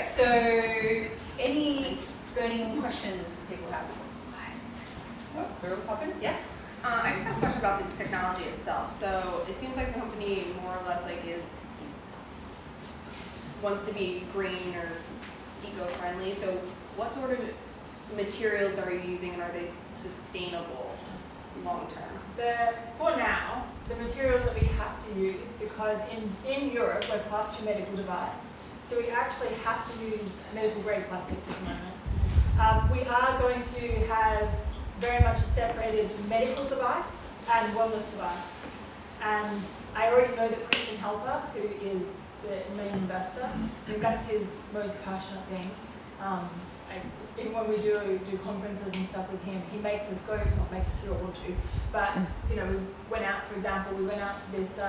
So, any burning questions people have? Oh, they're all popping? Yes? I just have a question about the technology itself. So it seems like the company more or less wants to be green or eco-friendly. So what sort of materials are you using, and are they sustainable long term? For now, the materials that we have to use, because in Europe we're class 2 medical device, so we actually have to use medical grade plastics at the moment. We are going to have very much a separated medical device and wellness device. And I already know that Christian Helper, who is the main investor, I think that's his most passionate thing. Even when we do conferences and stuff with him, he makes us go, not makes us feel want to, but you know, we went out, for example, to this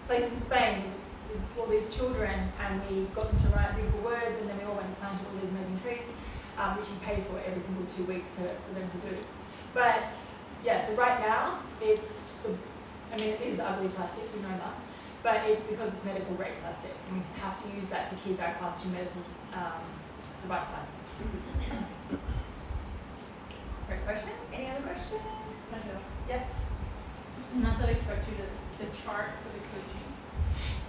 place in Spain with all these children, and we got them to write beautiful words, and then we all went and planted all these amazing trees, which he pays for every single 2 weeks for them to do. But yeah, so right now it is ugly plastic, we know that, but it's because it's medical grade plastic, and we have to use that to keep our class 2 medical device license. Great question. Any other questions? Yes? Not that I expect you to, the chart for the coaching,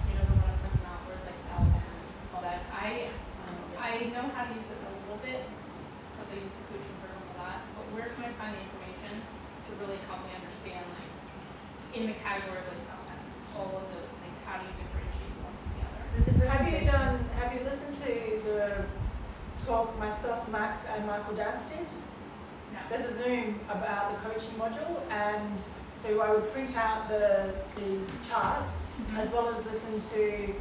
you know, the one I'm talking about where it's like Alabama and all that. I know how to use it a little bit because I use the coaching program a lot, but where can I find the information to really help me understand, like, in the category of like elements, all of those, like, how do you differentiate one from the other? Have you listened to the talk myself, Max, and Michael Dance did? No. There's a Zoom about the coaching module, and so I would print out the chart, as well as listen to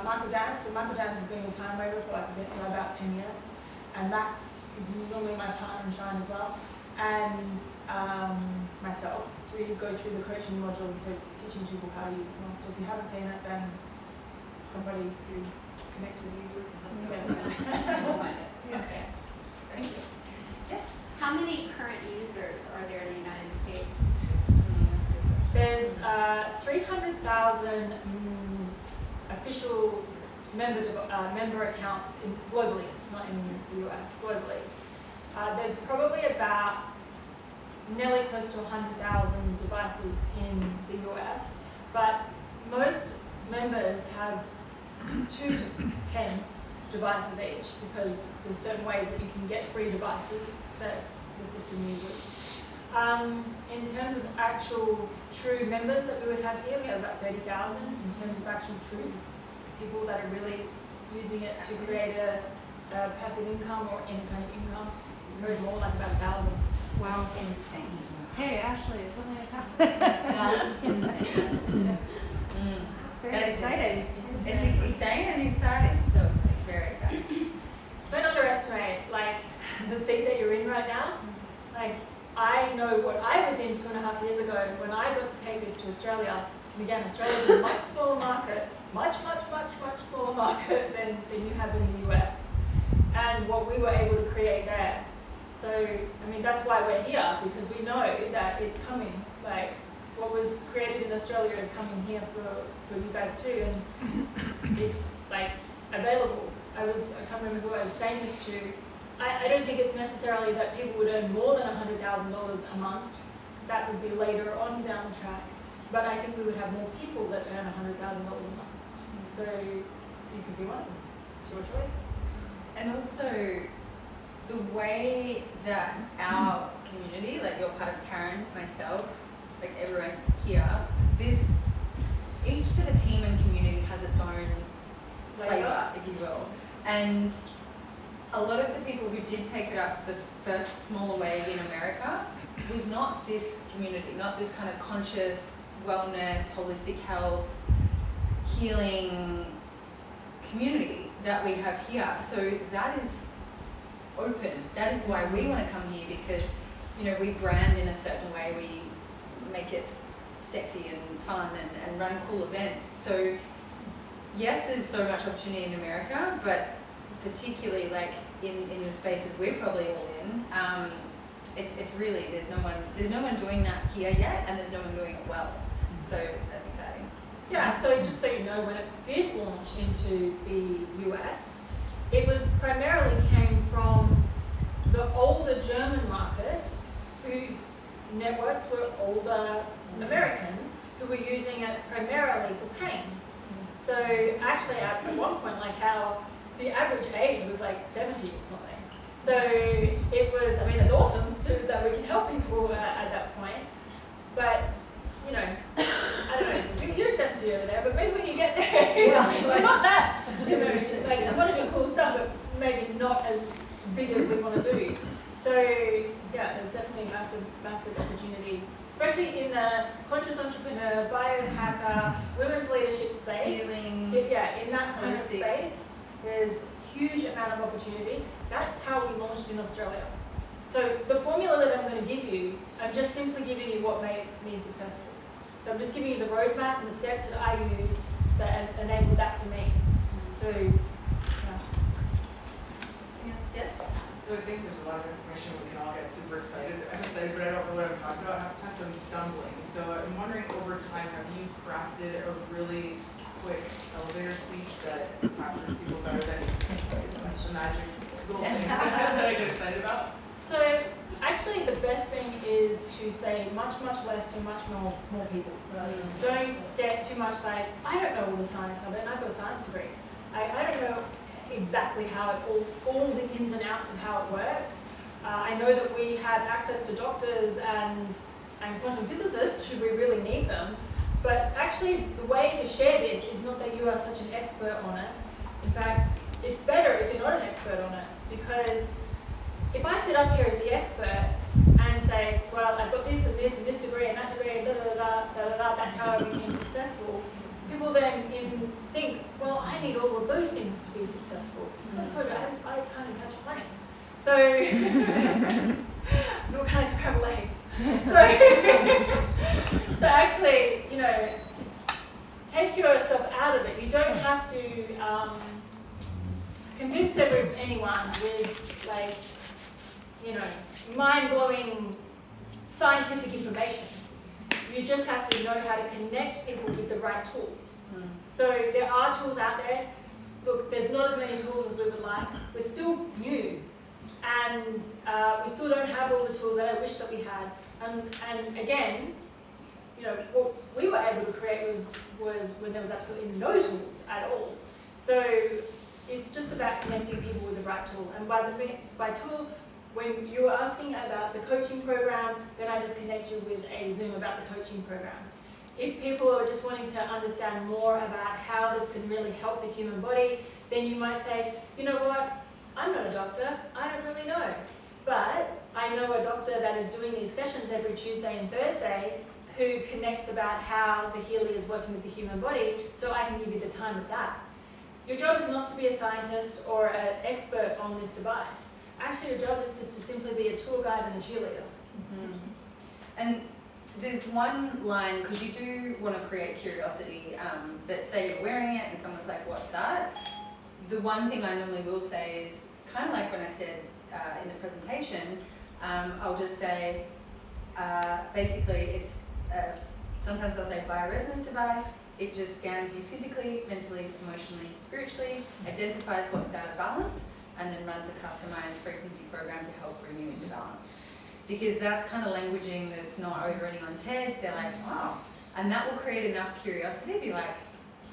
Michael Dance. So Michael Dance has been a time waiver for about 10 years, and Max is normally my partner in Shine as well, and myself. We go through the coaching module, and so teaching people how to use it. So if you haven't seen it, then somebody who connects with you will get it. We'll find it. Okay. Thank you. Yes? How many current users are there in the United States? There's 300,000 official member accounts globally, not in the US, globally. There's probably about nearly close to 100,000 devices in the US, but most members have 2 to 10 devices each, because there's certain ways that you can get free devices that the system uses. In terms of actual true members that we would have here, we have about 30,000. In terms of actual true people that are really using it to create a passive income or any kind of income, it's very more like about 1,000. Wow, it's insane. Hey, Ashley, is something like that? That's insane. It's very That is exciting. It's insane and exciting. So exciting. Very exciting. Don't underestimate the seat that you're in right now. I know what I was in 2.5 years ago when I got to take this to Australia. And again, Australia is a much smaller market, much smaller market than you have in the US. And what we were able to create there. So, that's why we're here, because we know that it's coming. What was created in Australia is coming here for you guys too, and it's available. I can't remember who I was saying this to. I don't think it's necessarily that people would earn more than $100,000 a month. That would be later on down the track. But I think we would have more people that earn $100,000 a month. So you could be one of them. It's your choice. And also, the way that our community, you're part of Taryn, myself, everyone here, each sort of team and community has its own flavor, if you will. And a lot of the people who did take it up the first smaller wave in America was not this community, not this kind of conscious wellness, holistic health, healing community that we have here. So that is open. That is why we want to come here, because we brand in a certain way, we make it sexy and fun and run cool events. So yes, there's so much opportunity in America, but particularly in the spaces we're probably all in, it's really there's no one doing that here yet, and there's no one doing it well. So that's exciting. Yeah, so just so you know, when it did launch into the US, networks were older Americans who were using it primarily for pain. So actually at one point, like how the average age was like 70 or something. So it was, I mean, it's awesome that we can help people at that point. But, you know, I don't know, you're 70 over there, but maybe when you get there, we're not that, you know, like we want to do cool stuff, but maybe not as big as we want to do. So yeah, there's definitely massive opportunity, especially in the conscious entrepreneur, biohacker, women's leadership space. Healing. Yeah, in that kind of holistic. space, there's huge amount of opportunity. That's how we launched in Australia. So the formula that I'm going to give you, I'm just simply giving you what made me successful. So I'm just giving you the roadmap and the steps that I used that enabled that for me. So, yeah. Yes? So I think there's a lot of information we can all get super excited. I'm excited, but I don't know what I'm talking about. Half the time, so I'm stumbling. So I'm wondering, over time, have you crafted a really quick elevator speech that captures people better than it's the magic little thing that I get excited about? So actually the best thing is to say much less to much more people. Don't get too much like, I don't know all the science of it, and I've got a science degree. I don't know exactly how it all the ins and outs of how it works. I know that we have access to doctors and quantum physicists should we really need them. But actually the way to share this is not that you are such an expert on it. In fact, it's better if you're not an expert on it, because if I sit up here as the expert and say, well, I've got this and this and this degree and that degree and da-da-da-da, that's how I became successful, people then think, well, I need all of those things to be successful. I told you, I can't catch a plane. So, nor can I scramble eggs. So actually, you know, take yourself out of it. You don't have to convince anyone with, like, you know, mind-blowing scientific information. You just have to know how to connect people with the right tool. So there are tools out there. Look, there's not as many tools as we would like. We're still new, and we still don't have all the tools that I wish that we had. And again, you know, what we were able to create was when there was absolutely no tools at all. So it's just about connecting people with the right tool. And by tool, when you were asking about the coaching program, then I just connect you with a Zoom about the coaching program. If people are just wanting to understand more about how this can really help the human body, then you might say, you know what, I'm not a doctor, I don't really know. But I know a doctor that is doing these sessions every Tuesday and Thursday who connects about how the Healy is working with the human body, so I can give you the time of that. Your job is not to be a scientist or an expert on this device. Actually, your job is just to simply be a tour guide and a cheerleader. Mm-hmm. And there's one line, because you do want to create curiosity, but say you're wearing it and someone's like, what's that? The one thing I normally will say is, kind of like when I said in the presentation, I'll just say, basically it's, sometimes I'll say bioresonance device. It just scans you physically, mentally, emotionally, spiritually, identifies what's out of balance, and then runs a customized frequency program to help bring you into balance. Because that's kind of languaging that it's not over anyone's head. They're like, wow. And that will create enough curiosity to be like,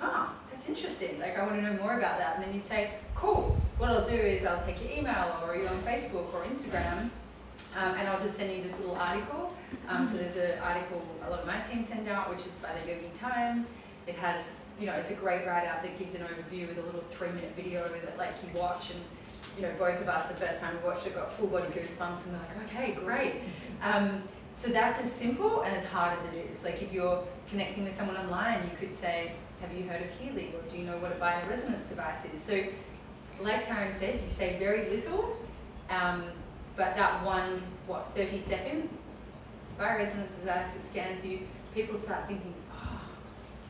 oh, that's interesting. Like, I want to know more about that. And then you'd say, cool. What I'll do is I'll take your email, or you're on Facebook or Instagram, and I'll just send you this little article. So there's an article a lot of my team send out, which is by the Yogi Times. It has, you know, it's a great write-out that gives an overview with a little 3-minute video that, like, you watch. And you know, both of us, the first time we watched it, got full body goosebumps, and we're like, okay, great. So that's as simple and as hard as it is. Like, if you're connecting with someone online, you could say, have you heard of Healy, or do you know what a bioresonance device is? So, like Taryn said, you say very little, but that 30-second bioresonance device, it scans you, people start thinking, oh,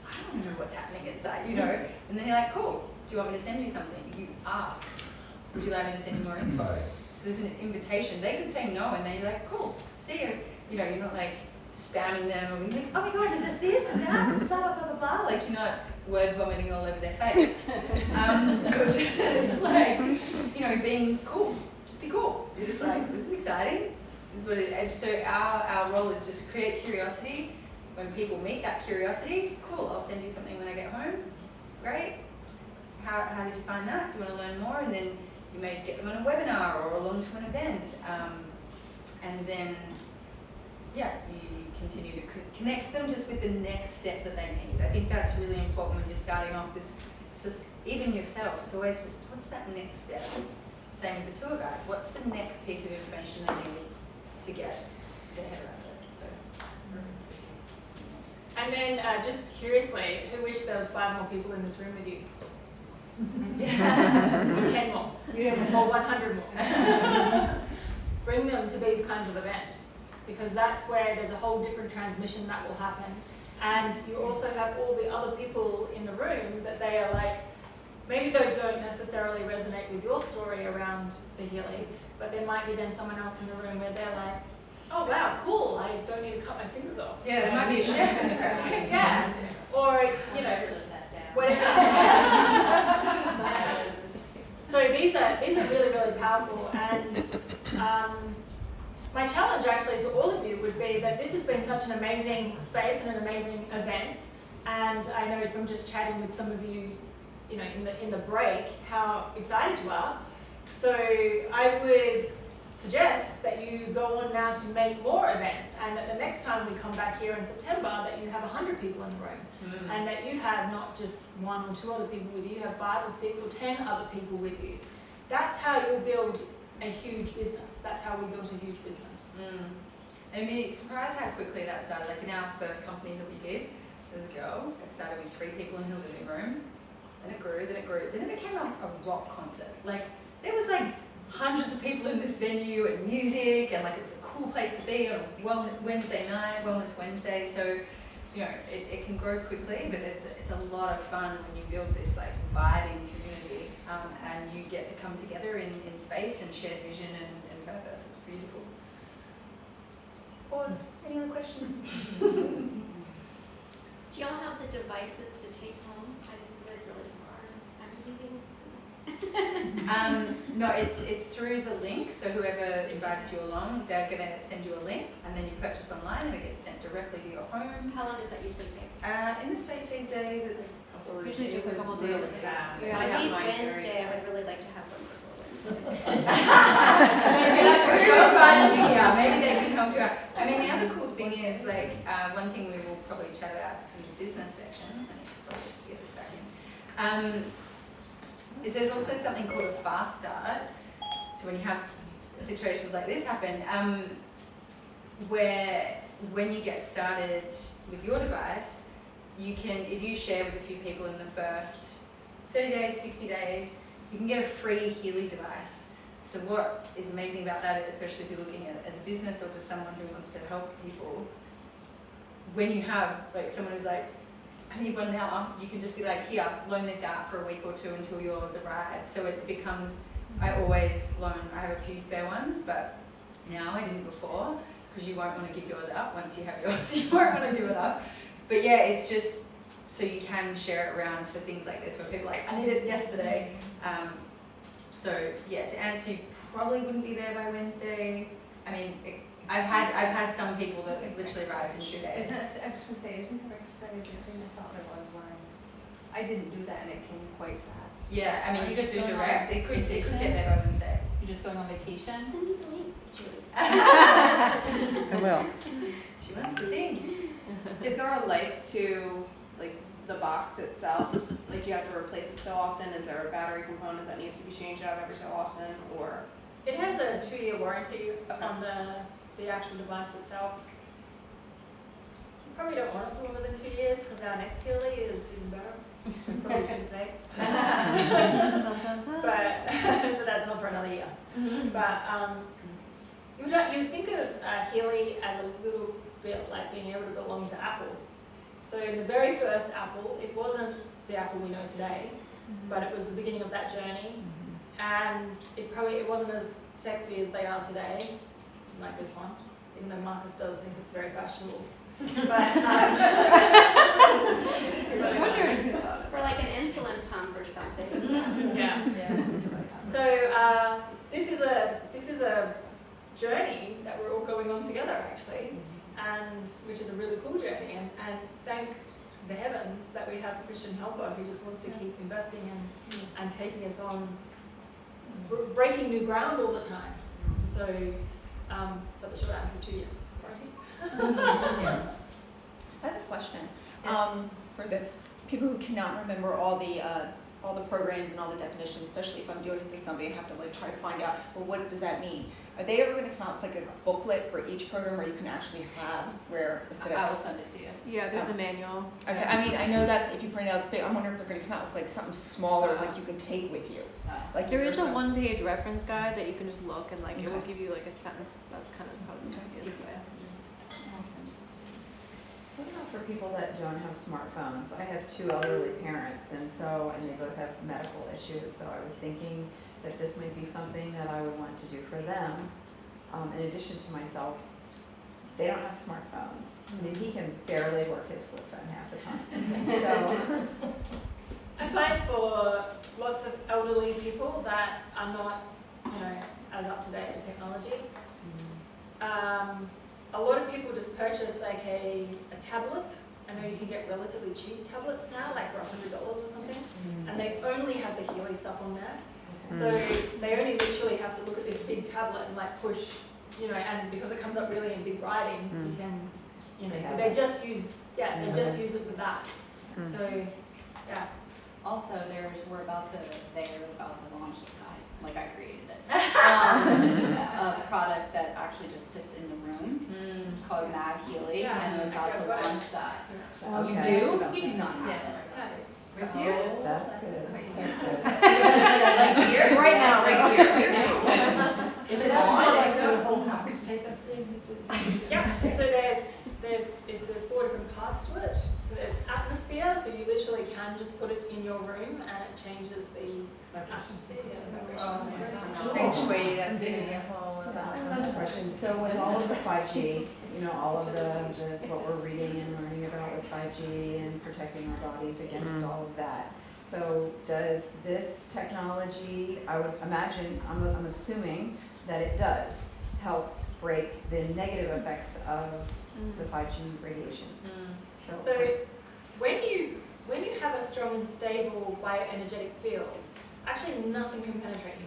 I don't know what's happening inside, you know? And then you're like, cool, do you want me to send you something? You ask. Would you like me to send you more info? So there's an invitation. They could say no, and then you're like, cool, see you. You know, you're not like spamming them or being like, oh my god, it does this and that, blah, blah, blah, blah, blah. Like, you're not word vomiting all over their face. It's like, you know, being cool. Just be cool. You're just like, this is exciting. This is what it, and so our role is just create curiosity. When people meet that curiosity, cool, I'll send you something when I get home. Great. How did you find that? Do you want to learn more? And then you may get them on a webinar or along to an event. And then, yeah, you continue to connect them just with the next step that they need. I think that's really important when you're starting off this. It's just, even yourself, it's always just, what's that next step? Same with the tour guide. What's the next piece of information they need to get their head around it? So. And then, just curiously, who wished there was 5 more people in this room with you? Yeah. Or 10 more? Yeah. Or 100 more? Bring them to these kinds of events, because that's where there's a whole different transmission that will happen. And you also have all the other people in the room that they are like, maybe they don't necessarily resonate with your story around the Healy, but there might be then someone else in the room where they're like, oh wow, cool, I don't need to cut my fingers off. Yeah, there might be a chef in the crowd. Yeah, or, you know, whatever. So these are really, really powerful, and my challenge actually to all of you would be that this has been such an amazing space and an amazing event, and I know from just chatting with some of you, you know, in the break, how excited you are. So I would suggest that you go on now to make more events, and that the next time we come back here in September, that you have 100 people in the room, and that you have not just 1 or 2 other people with you, you have 5 or 6 or 10 other people with you. That's how you'll build a huge business. That's how we built a huge business. And me surprised how quickly that started. Like in our first company that we did, there was a girl. It started with 3 people in her living room, then it grew, then it became like a rock concert. Like there was like hundreds of people in this venue and music, and like it's a cool place to be on a Wednesday night, Wellness Wednesday. So, you know, it can grow quickly, but it's a lot of fun when you build this like vibing community, and you get to come together in space and share vision and purpose. It's beautiful. Pause. Any other questions? Do y'all have the devices to take home? I live really far. I'm leaving soon. No, it's through the link. So whoever invited you along, they're going to send you a link, and then you purchase online, and it gets sent directly to your home. How long does that usually take? In the States these days, it's Usually just a couple days. I leave Wednesday. I would really like to have one before Wednesday. We're so glad you're here. Maybe they can help you out. I mean, the other cool thing is, like, one thing we will probably chat about in the business section, I need to focus to get this back in, is there's also something called a fast start. So when you have situations like this happen, where when you get started with your device, you can, if you share with a few people in the first 30 days, 60 days, you can get a free Healy device. So what is amazing about that, especially if you're looking at it as a business or just someone who wants to help people, when you have like someone who's like, I need one now, you can just be like, here, loan this out for a week or 2 until yours arrives. So it becomes, I always loan, I have a few spare ones, but now I didn't before, because you won't want to give yours up. Once you have yours, you won't want to give it up. But yeah, it's just so you can share it around for things like this, where people are like, I need it yesterday. So yeah, to answer, you probably wouldn't be there by Wednesday. I mean, I've had some people that it literally arrives in 2 days. I was gonna say, isn't there expiry date? I thought there was when I didn't do that and it came quite fast. Yeah, I mean, Are you you just do just going direct. on It could get vacation? there by Wednesday. You're just going on vacation? Send me the link, Julie. I will. She wants the thing. Is there a life to like the box itself? Like, do you have to replace it so often? Is there a battery component that needs to be changed out every so often, or? It has a 2-year warranty on the actual device itself. You probably don't want it for longer than 2 years, because our next Healy is even better. Probably shouldn't say. But that's not for another year. But you think of Healy as a little bit like being able to belong to Apple. So in the very first Apple, it wasn't the Apple we know today, but it was the beginning of that journey. And it wasn't as sexy as they are today, like this one, even though Marcus does think it's very fashionable. But For like an insulin pump or something. yeah. So this is a journey that we're all going on together actually, and which is a really cool journey. And thank the heavens that we have a Christian helper who just wants to keep investing and taking us on, breaking new ground all the time. So, but the short answer, 2 years. I have a question. For the people who cannot remember all the programs and all the definitions, especially if I'm doing it to somebody, I have to like try to find out, well, what does that mean? Are they ever going to come out with like a booklet for each program where you can actually have where instead of? I will send it to you. Yeah, there's a manual. Okay, I mean, I know that's if you print it out, it's big. I'm wondering if they're going to come out with like something smaller, like you can take with you. Like There if is there's a some- 1-page reference guide that you can just look and like it will Okay. give you like a sentence. That's kind of how the easiest way. Awesome. What about for people that don't have smartphones? I have 2 elderly parents, and they both have medical issues, so I was thinking that this might be something that I would want to do for them. In addition to myself, they don't have smartphones. I mean, he can barely work his flip phone half the time. So, I find for lots of elderly people that are not, as up to date with technology, a lot of people just purchase like a tablet. I know you can get relatively cheap tablets now, like for $100 or something, and they only have the Healy stuff on there. So they only literally have to look at this big tablet and like push, and because it comes up really in big writing, you can, so they just use, they just use it for that. So, yeah. Also, we're about to launch the guide, like I created it. A product that actually just sits in the room called Mag Healy, and we're about to launch that. Okay. You do? You do not have it. With you? that's good. That's good. Like here? Right now, right here. Is it on? the whole house. Yeah, so there's 4 different parts to it. So there's atmosphere, so you literally can just put it in your room and it changes the atmosphere. Feng Shui, that's going to be a whole Another question. So with all of the 5G, all of the what we're reading and learning about with 5G and protecting our bodies against all of that. So does this technology, I would imagine, I'm assuming that it does help break the negative effects of the 5G radiation. So when you have a strong and stable bioenergetic field, actually nothing can penetrate you.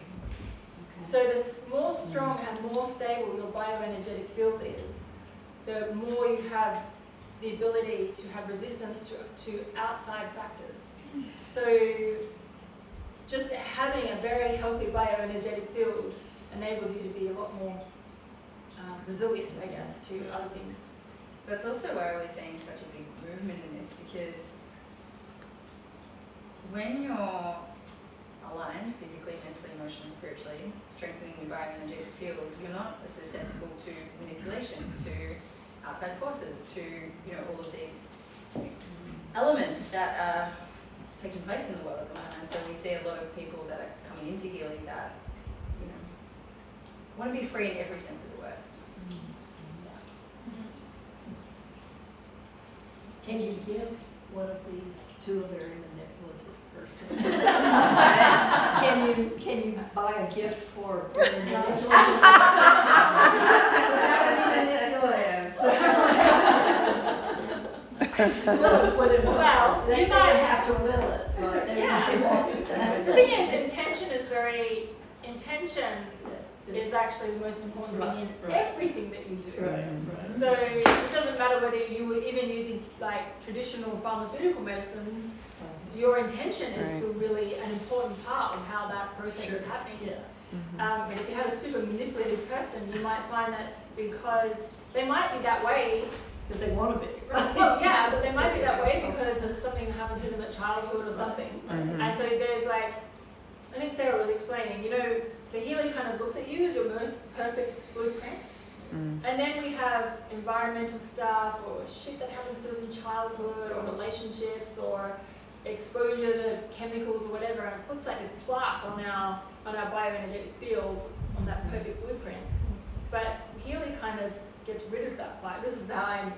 So the more strong and more stable your bioenergetic field is, the more you have the ability to have resistance to outside factors. So just having a very healthy bioenergetic field enables you to be a lot more resilient, I guess, to other things. That's also why we're seeing such a big movement in this, because when you're aligned physically, mentally, emotionally, spiritually, strengthening your bioenergetic field, you're not susceptible to manipulation, to outside forces, to all of these elements that are taking place in the world at the moment. So we see a lot of people that are coming into healing that want to be free in every sense of the word. Can you give one of these to a very manipulative person? Can you buy a gift for a very manipulative person? Well, They you don't might have to will it, but they won't. The thing is, intention is actually the most important thing in everything that you do. So it doesn't matter whether you were even using like traditional pharmaceutical medicines, your intention is still really an important part of how that process is happening. But if you have a super manipulative person, you might find that because they might be that way, Because they want to be. well, yeah, but they might be that way because of something that happened to them at childhood or something. And so there's like, I think Sarah was explaining, the Healy kind of looks at you as your most perfect blueprint. And then we have environmental stuff or shit that happens to us in childhood or relationships or exposure to chemicals or whatever, and it puts like this plaque on our bioenergetic field on that perfect blueprint. But Healy kind of gets rid of that plaque. This is how I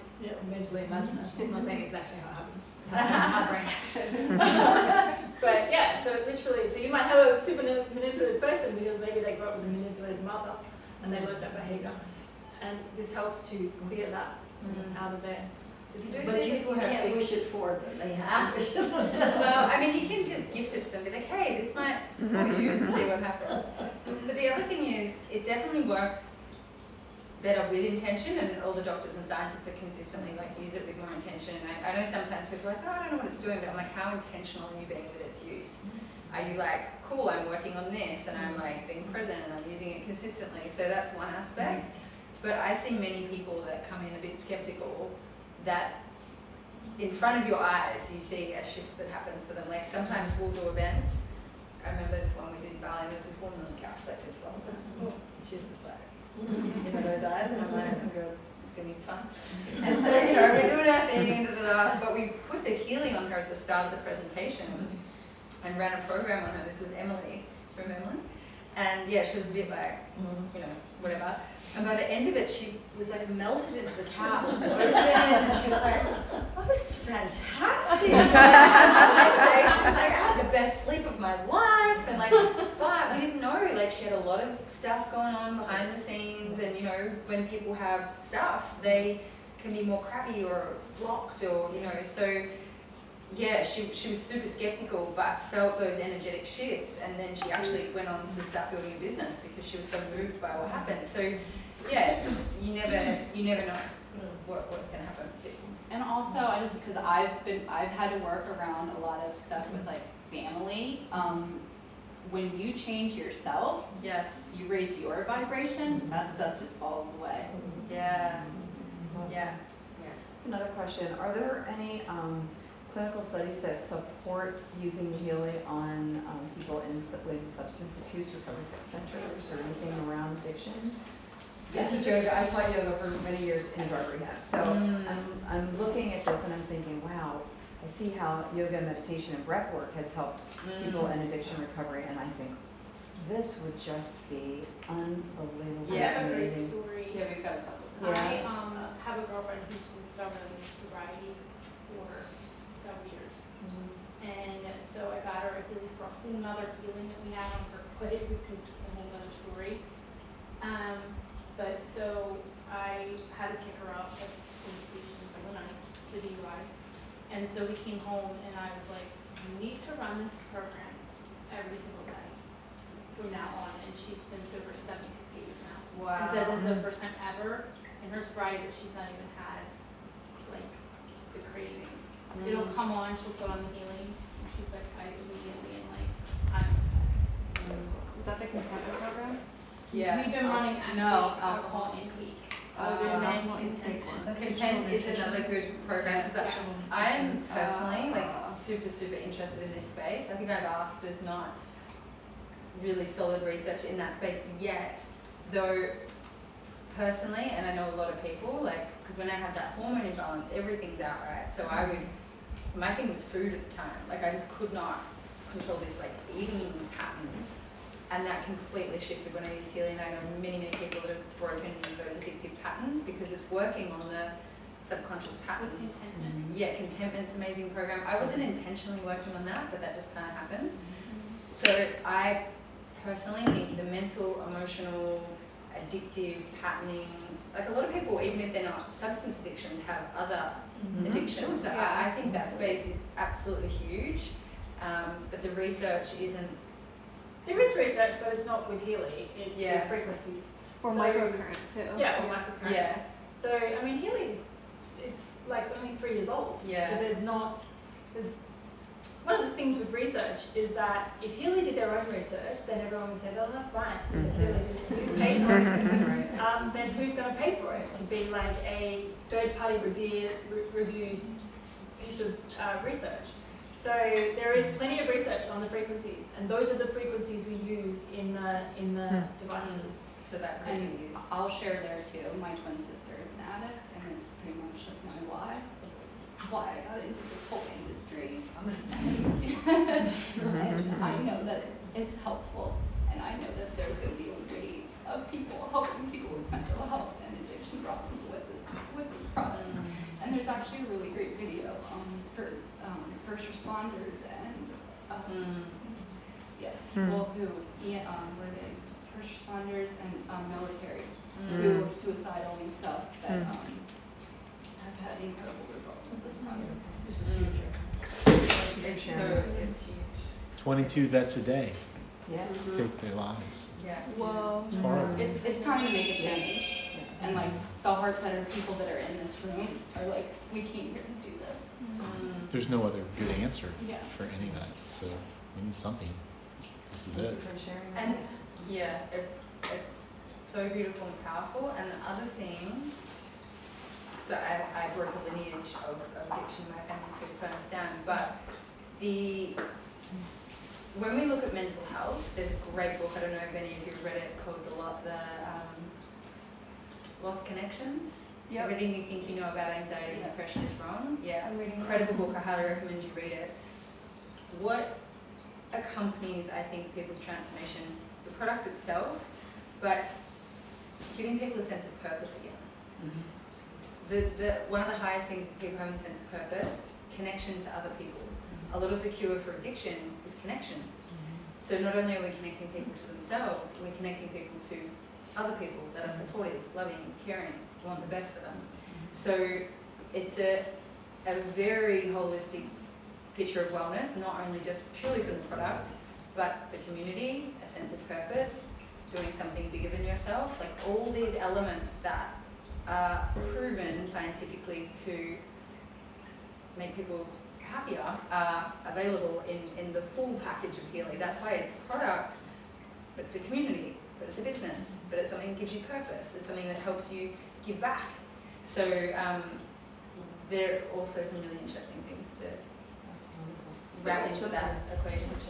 mentally imagine it. I'm not saying it's actually how it happens. It's how my brain. But yeah, so it literally, so you might have a super manipulative person because maybe they grew up with a manipulative mother, and they learn that behaviour. And this helps to clear that out of their system. But you can't wish it for them, they have to wish it. Well, I mean, you can just gift it to them, be like, hey, this might support you, and see what happens. But the other thing is, it definitely works better with intention, and all the doctors and scientists are consistently like use it with more intention. And I know sometimes people are like, oh, I don't know what it's doing, but I'm like, how intentional are you being with its use? Are you like, cool, I'm working on this, and I'm like being present, and I'm using it consistently? So that's one aspect. But I see many people that come in a bit skeptical that in front of your eyes you see a shift that happens to them. Like sometimes we'll do events. I remember this one we did in Bali, and there was this woman on the couch like this the whole time. And she's just like, you know, those eyes, and I'm like, oh god, it's gonna be fun. And so, you know, we're doing our thing, but we put the Healy on her at the start of the presentation and ran a program on her. This was Emily from Emily. And yeah, she was a bit like, you know, whatever. And by the end of it, she was like melted into the couch and open, and she was like, oh, this is fantastic. And the next day, she was like, I had the best sleep of my life. And like, but we didn't know, like she had a lot of stuff going on behind the scenes. And you know, when people have stuff, they can be more crabby or blocked or, you know, so yeah, she was super skeptical, but felt those energetic shifts, and then she actually went on to start building a business because she was so moved by what happened. So, yeah, you never know what's going to happen. And also, I just because I've had to work around a lot of stuff with like family. When you change yourself, yes, you raise your vibration. That stuff just falls away. Yeah. Another question: are there any clinical studies that support using Healy on people with substance abuse recovery centers or anything around addiction? This is yoga. I taught yoga for many years in drug rehab. So I'm looking at this and I'm thinking, wow, I see how yoga, meditation, and breath work has helped people in addiction recovery, and I think this would just be unbelievably I have a great amazing. story. Yeah, we've got a couple. I have a girlfriend who's been struggling with sobriety for several years. And so I got her a Healy for a whole nother healing that we had on her foot, which is a whole nother story. But so I had to kick her out of the police station for the night, the DUI. And so we came home and I was like, you need to run this program every single day from now on. And she's been sober 76 days now. Wow. And so this is the first time ever in her sobriety that she's not even had like the craving. It'll come on, she'll put on the healing, and she's like, I immediately am like, I'm okay. Is that the contentment program? Yeah. We've been running actually alcohol intake. There's alcohol intake one. Content is another good program. I'm personally like super interested in this space. I think I've asked, there's not really solid research in that space yet, though personally, and I know a lot of people, like, because when I had that hormone imbalance, everything's out, right? So my thing was food at the time. Like I just could not control this like eating patterns. And that completely shifted when I used Healy, and I know many people that have broken those addictive patterns because it's working on the subconscious patterns. Yeah, Contentment's an amazing program. I wasn't intentionally working on that, but that just kind of happened. So I personally think the mental, emotional, addictive patterning, like a lot of people, even if they're not substance addictions, have other addictions. So I think that space is absolutely huge, but the research isn't. There is research, but it's not with Healy. It's with frequencies. Or microcurrent too. Yeah, or microcurrent. Yeah. So, I mean, Healy's, it's like only 3 years old. Yeah. So there's one of the things with research is that if Healy did their own research, then everyone would say, oh, that's biased because Healy didn't pay for it. Then who's going to pay for it to be like a third-party reviewed piece of research? So there is plenty of research on the frequencies, and those are the frequencies we use in the devices. So that could be used. I'll share there too. My twin sister is an addict, and it's pretty much like my why I got into this whole industry. I'm an addict. And I know that it's helpful, and I know that there's going to be a wave of people helping people with mental health and addiction problems with this product. And there's actually a really great video for first responders and people who were they first responders and military suicidal and stuff that have had incredible results with this product. This is future. It's huge. 22 vets a day Yeah. take their lives. Yeah. Whoa. It's horrible. It's time to make a change. And like the heart-centered people that are in this room are like, we came here to do this. There's no other good answer Yeah. for any of that, so we need something. This is Thank it. you for sharing that. And yeah, it's so beautiful and powerful. And the other thing, so I work a lineage of addiction in my family too, so I understand. But when we look at mental health, there's a great book, I don't know if any of you have read it, called Lost Connections. Yep. Everything you think you know about anxiety and depression is wrong. Yeah, I'm reading it. incredible book. I highly recommend you read it. What accompanies, I think, people's transformation, the product itself, but giving people a sense of purpose again. One of the highest things is people having a sense of purpose, connection to other people. A lot of the cure for addiction is connection. So not only are we connecting people to themselves, we're connecting people to other people that are supportive, loving, caring, want the best for them. So it's a very holistic picture of wellness, not only just purely for the product, but the community, a sense of purpose, doing something bigger than yourself, like all these elements that are proven scientifically to make people happier are available in the full package of Healy. That's why it's a product, but it's a community, but it's a business, but it's something that gives you purpose. It's something that helps you give back. So there are also some really interesting things to wrap into that equation. With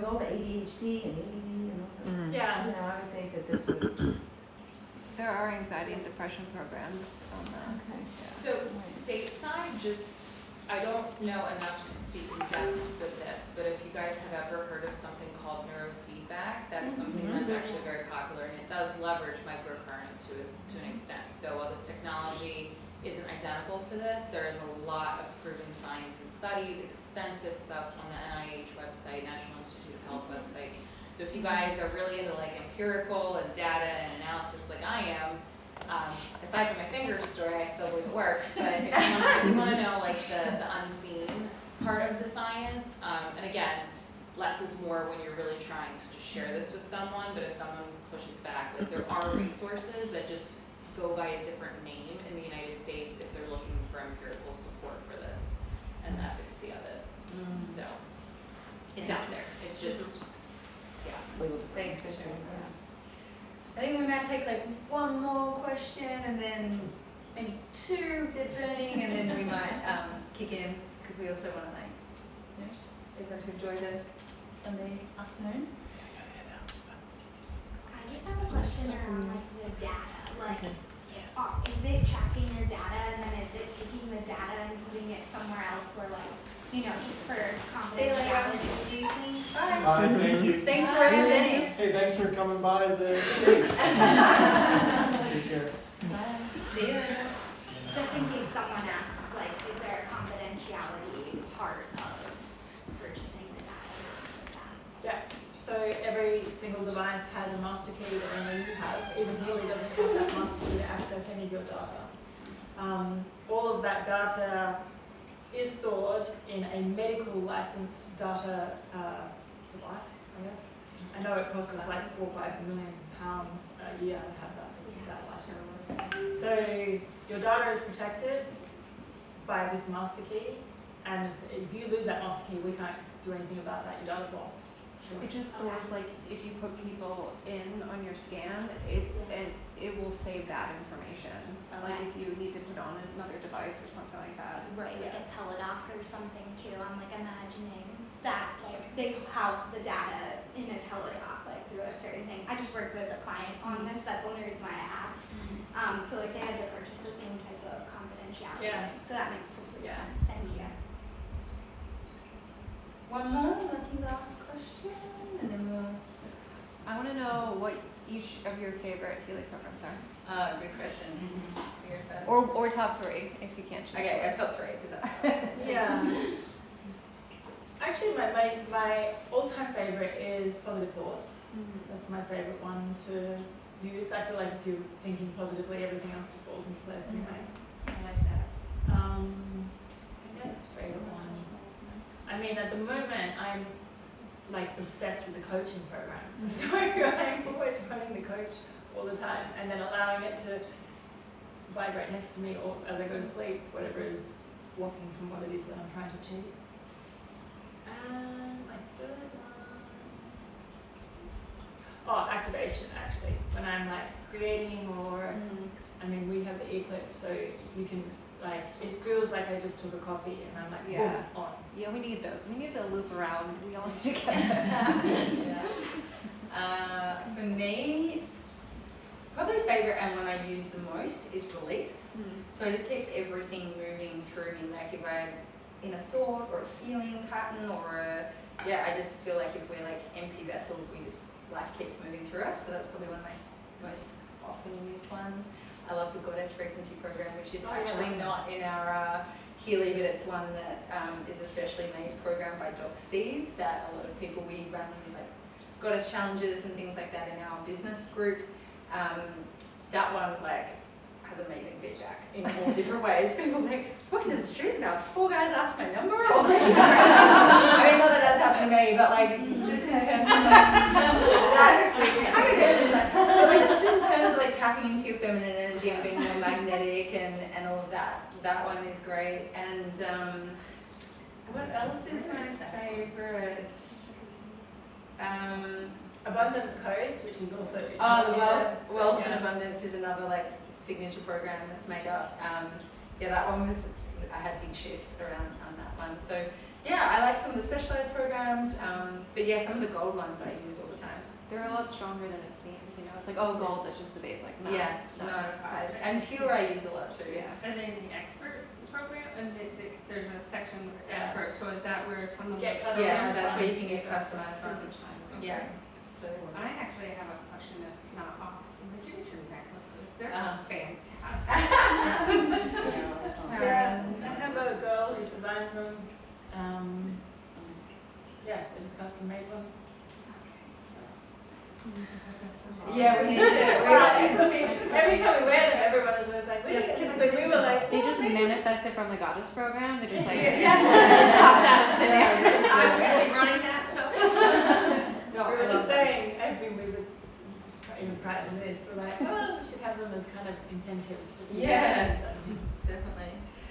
all the ADHD and ADD and all that, Yeah. I would think that this would. There are anxiety and depression programs on that. Okay. So stateside, I don't know enough to speak in depth with this, but if you guys have ever heard of something called neurofeedback, that's something that's actually very popular, and it does leverage microcurrent to an extent. So while this technology isn't identical to this, there is a lot of proven science and studies, extensive stuff on the NIH website, National Institute of Health website. So if you guys are really into like empirical and data and analysis like I am, aside from my finger story, I still believe it works, but if you want to know like the unseen part of the science, and again, less is more when you're really trying to just share this with someone, but if someone pushes back, like there are resources that just go by a different name in the United States if they're looking for empirical support for this and the efficacy of it. So it's out there. It's just, yeah. Thanks for sharing that. I think we might take like one more question and then maybe two if they're burning, and then we might kick in because we also want to everyone to enjoy the Sunday afternoon. I just have a question around like the data. Like, is it tracking your data and then is it taking the data and putting it somewhere else where like, just for confidentiality reasons? Hi, thank you. Thanks for representing. Hey, thanks for coming by the States. Take care. See you. Just in case someone asks, like, is there a confidentiality part of purchasing the data and things like that? Yeah, so every single device has a master key that only you have. Even Healy doesn't have that master key to access any of your data. All of that data is stored in a medical licensed data device, I guess. I know it costs us like £4 or £5 million a year to have that license. So your data is protected by this master key, and if you lose that master key, we can't do anything about that. Your data's lost. It just stores like if you put people in on your scan, it will save that information. Like if you need to put on another device or something like that. Right, like a teledoc or something too. I'm like imagining that like they house the data in a teledoc like through a certain thing. I just worked with a client on this. That's the only reason why I asked. So like they had to purchase the same type of confidentiality. Yeah. So that makes complete sense. Thank you. One more, lucky last question, and then we'll. I want to know what each of your favorite Healy programs are. Good question. You're first. Or top three, if you can't choose. Okay, top three, because Yeah. actually my all-time favorite is positive thoughts. That's my favorite one to use. I feel like if you're thinking positively, everything else just falls into place anyway. I like that. My next favorite one. I mean, at the moment, I'm like obsessed with the coaching programs. So I'm always running the coach all the time, and then allowing it to vibrate next to me or as I go to sleep, whatever is blocking from what it is that I'm trying to achieve. And my third one. Oh, activation actually. When I'm like creating or, I mean, we have the eclipse, so you can like, it feels like I just took a coffee and I'm like, boom, on. Yeah, we need those. We need to loop around. We all need to get For me, probably favorite and one I use the most is release. So I just keep everything moving through me. Like if I'm in a thought or a feeling pattern or I just feel like if we're like empty vessels, life keeps moving through us. So that's probably one of my most often used ones. I love the Goddess Frequency Program, which is actually not in our Healy, but it's one that is a specially made program by Doc Steve that a lot of people, we run like Goddess challenges and things like that in our business group. That one like has amazing feedback in all different ways. People like, I was walking down the street and now 4 guys asked my number. Or like, I mean, not that that's happened to me, but like just in terms of like, just in terms of like tapping into your feminine energy and being more magnetic and all of that. That one is great. And what else is my favorite? Abundance Codes, which is also the Wealth and Abundance is another like signature program that's made up. That one was, I had big shifts around on that one. So yeah, I like some of the specialized programs, but yeah, some of the gold ones I use all the time. They're a lot stronger than it seems, you know. It's like, oh, gold, that's just the base, like, no. And Pure I use a lot too, And then the expert program, and there's a section for expert, so is that where someone Get gets customized that's where you can get customized ones. Yeah. So I actually have a question that's not off the Egyptian necklaces. They're fantastic. I have a girl who designs them. They're just custom made ones. Yeah, we need to. Every time we wear them, everyone is always like, we were like, they just manifest it from the Goddess program. They're just like, popped out of thin air. I'm really running that stuff. we were just saying, even prior to this, we're like, oh, we should have them as kind of incentives for people. Yeah, definitely.